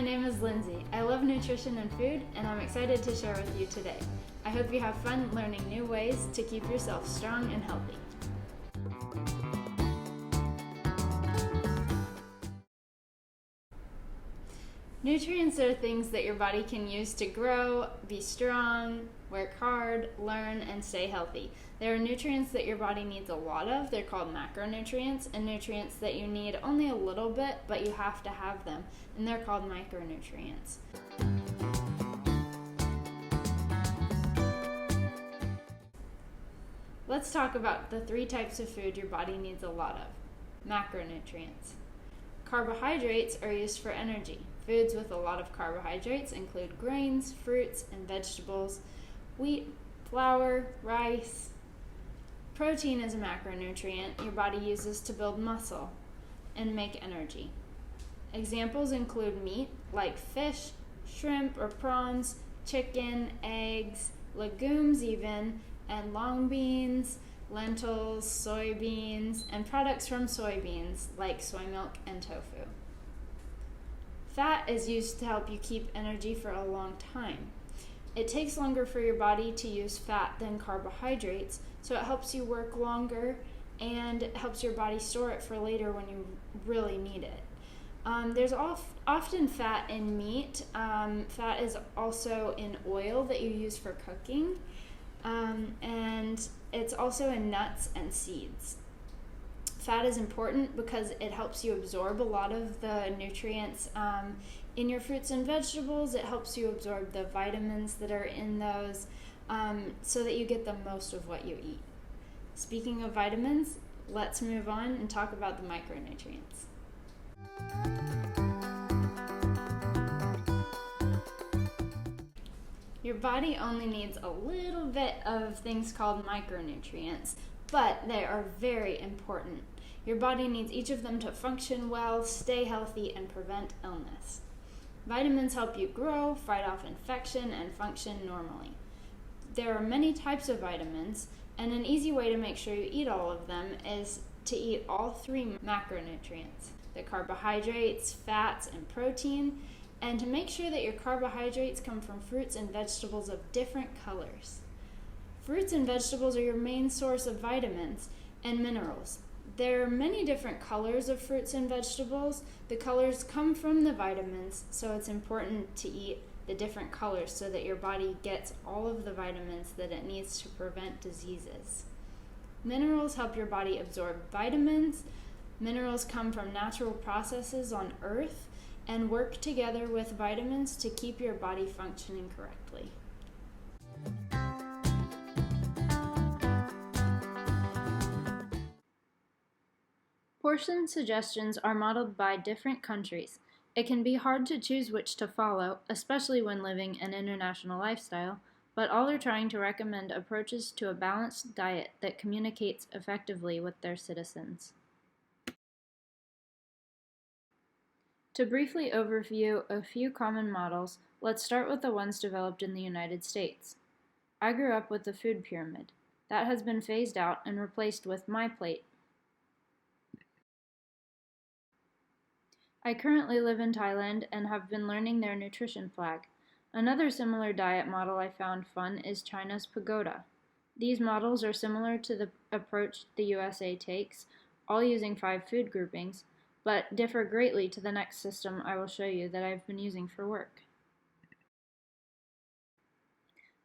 name is Lindsay. I love nutrition and food, and I'm excited to share with you today. I hope you have fun learning new ways to keep yourself strong and healthy. Nutrients are things that your body can use to grow, be strong, work hard, learn, and stay healthy. There are nutrients that your body needs a lot of. They're called macronutrients, and nutrients that you need only a little bit, but you have to have them, and they're called micronutrients. Let's talk about the 3 types of food your body needs a lot of. Macronutrients. Carbohydrates are used for energy. Foods with a lot of carbohydrates include grains, fruits, and vegetables, wheat, flour, rice. Protein is a macronutrient your body uses to build muscle and make energy. Examples include meat, like fish, shrimp or prawns, chicken, eggs, legumes even, and long beans, lentils, soybeans, and products from soybeans, like soy milk and tofu. Fat is used to help you keep energy for a long time. It takes longer for your body to use fat than carbohydrates, so it helps you work longer and it helps your body store it for later when you really need it. There's often fat in meat. Fat is also in oil that you use for cooking, and it's also in nuts and seeds. Fat is important because it helps you absorb a lot of the nutrients in your fruits and vegetables. It helps you absorb the vitamins that are in those so that you get the most of what you eat. Speaking of vitamins, let's move on and talk about the micronutrients. Your body only needs a little bit of things called micronutrients, but they are very important. Your body needs each of them to function well, stay healthy, and prevent illness. Vitamins help you grow, fight off infection, and function normally. There are many types of vitamins, and an easy way to make sure you eat all of them is to eat all 3 macronutrients, the carbohydrates, fats, and protein, and to make sure that your carbohydrates come from fruits and vegetables of different colors. Fruits and vegetables are your main source of vitamins and minerals. There are many different colors of fruits and vegetables. The colors come from the vitamins, so it's important to eat the different colors so that your body gets all of the vitamins that it needs to prevent diseases. Minerals help your body absorb vitamins. Minerals come from natural processes on Earth and work together with vitamins to keep your body functioning correctly. Portion suggestions are modeled by different countries. It can be hard to choose which to follow, especially when living an international lifestyle, but all are trying to recommend approaches to a balanced diet that communicates effectively with their citizens. To briefly overview a few common models, let's start with the ones developed in the United States. I grew up with the food pyramid. That has been phased out and replaced with My Plate. I currently live in Thailand and have been learning their nutrition flag. Another similar diet model I found fun is China's Pagoda. These models are similar to the approach the USA takes, all using 5 food groupings, but differ greatly to the next system I will show you that I've been using for work.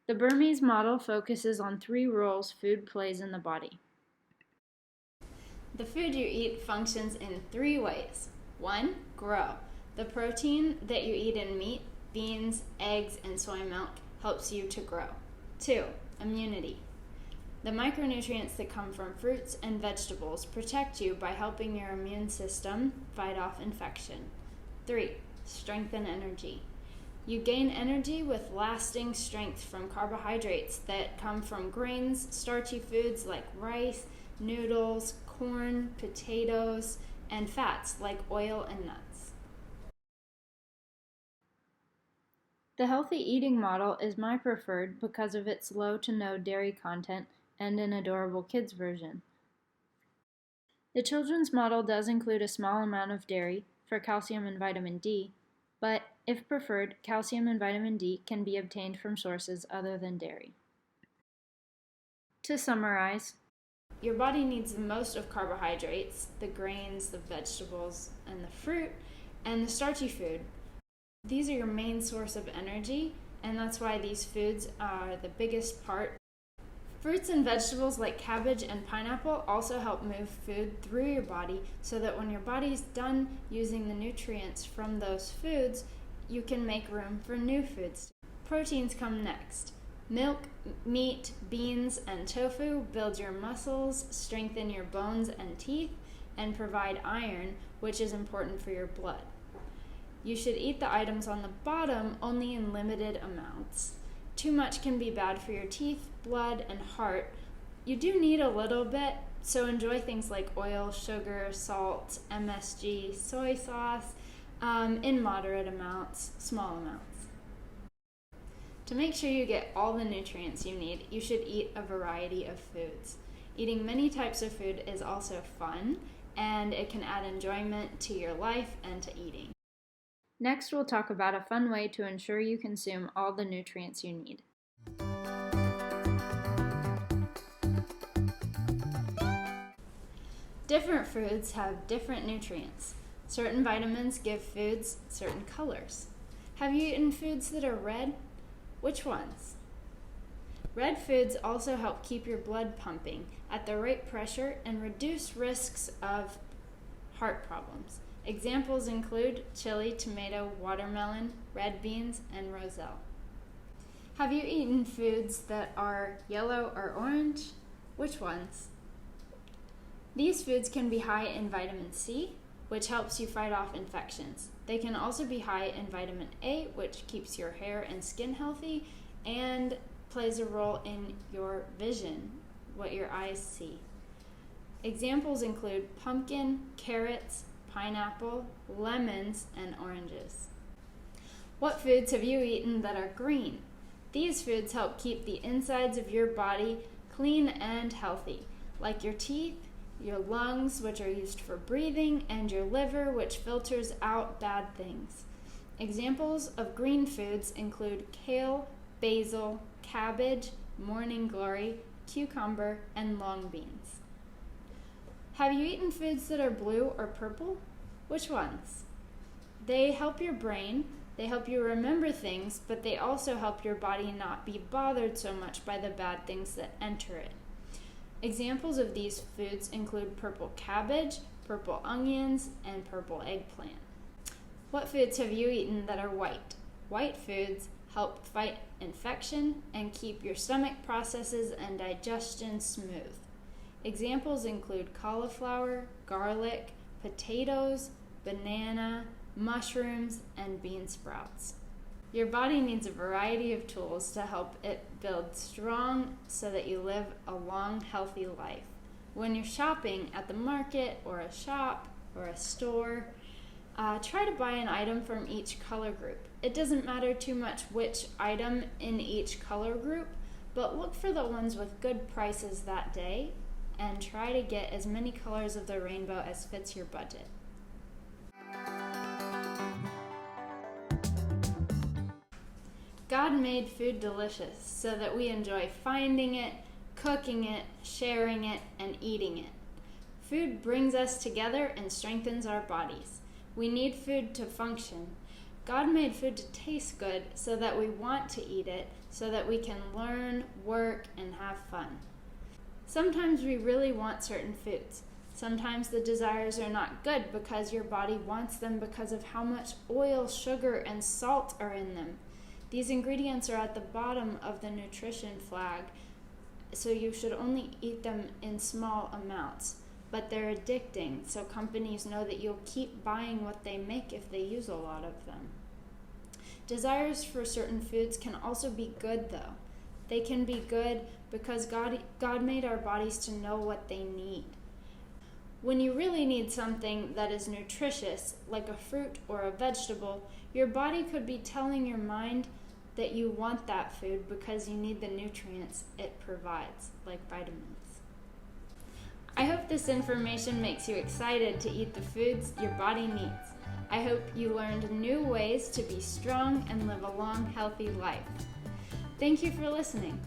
The Burmese model focuses on 3 roles food plays in the body. The food you eat functions in 3 ways. 1. Grow. The protein that you eat in meat, beans, eggs, and soy milk helps you to grow. 2. Immunity. The micronutrients that come from fruits and vegetables protect you by helping your immune system fight off infection. 3. Strength and energy. You gain energy with lasting strength from carbohydrates that come from grains, starchy foods like rice, noodles, corn, potatoes, and fats like oil and nuts. The healthy eating model is my preferred because of its low to no dairy content and an adorable kids version. The children's model does include a small amount of dairy for calcium and vitamin D, but if preferred, calcium and vitamin D can be obtained from sources other than dairy. To summarize, your body needs the most of carbohydrates, the grains, the vegetables, and the fruit, and the starchy food. These are your main source of energy, and that's why these foods are the biggest part. Fruits and vegetables like cabbage and pineapple also help move food through your body so that when your body's done using the nutrients from those foods, you can make room for new foods. Proteins come next. Milk, meat, beans, and tofu build your muscles, strengthen your bones and teeth, and provide iron, which is important for your blood. You should eat the items on the bottom only in limited amounts. Too much can be bad for your teeth, blood, and heart. You do need a little bit, so enjoy things like oil, sugar, salt, MSG, soy sauce, in moderate amounts, small amounts. To make sure you get all the nutrients you need, you should eat a variety of foods. Eating many types of food is also fun, and it can add enjoyment to your life and to eating. Next, we'll talk about a fun way to ensure you consume all the nutrients you need. Different foods have different nutrients. Certain vitamins give foods certain colors. Have you eaten foods that are red? Which ones? Red foods also help keep your blood pumping at the right pressure and reduce risks of heart problems. Examples include chili, tomato, watermelon, red beans, and roselle. Have you eaten foods that are yellow or orange? Which ones? These foods can be high in vitamin C, which helps you fight off infections. They can also be high in vitamin A, which keeps your hair and skin healthy and plays a role in your vision, what your eyes see. Examples include pumpkin, carrots, pineapple, lemons, and oranges. What foods have you eaten that are green? These foods help keep the insides of your body clean and healthy, like your teeth, your lungs, which are used for breathing, and your liver, which filters out bad things. Examples of green foods include kale, basil, cabbage, morning glory, cucumber, and long beans. Have you eaten foods that are blue or purple? Which ones? They help your brain, they help you remember things, but they also help your body not be bothered so much by the bad things that enter it. Examples of these foods include purple cabbage, purple onions, and purple eggplant. What foods have you eaten that are white? White foods help fight infection and keep your stomach processes and digestion smooth. Examples include cauliflower, garlic, potatoes, banana, mushrooms, and bean sprouts. Your body needs a variety of tools to help it build strong so that you live a long, healthy life. When you're shopping at the market or a shop or a store, try to buy an item from each color group. It doesn't matter too much which item in each color group, but look for the ones with good prices that day and try to get as many colors of the rainbow as fits your budget. God made food delicious so that we enjoy finding it, cooking it, sharing it, and eating it. Food brings us together and strengthens our bodies. We need food to function. God made food to taste good so that we want to eat it, so that we can learn, work, and have fun. Sometimes we really want certain foods. Sometimes the desires are not good because your body wants them because of how much oil, sugar, and salt are in them. These ingredients are at the bottom of the nutrition flag, so you should only eat them in small amounts. But they're addicting, so companies know that you'll keep buying what they make if they use a lot of them. Desires for certain foods can also be good, though. They can be good because God made our bodies to know what they need. When you really need something that is nutritious, like a fruit or a vegetable, your body could be telling your mind that you want that food because you need the nutrients it provides, like vitamins. I hope this information makes you excited to eat the foods your body needs. I hope you learned new ways to be strong and live a long, healthy life. Thank you for listening.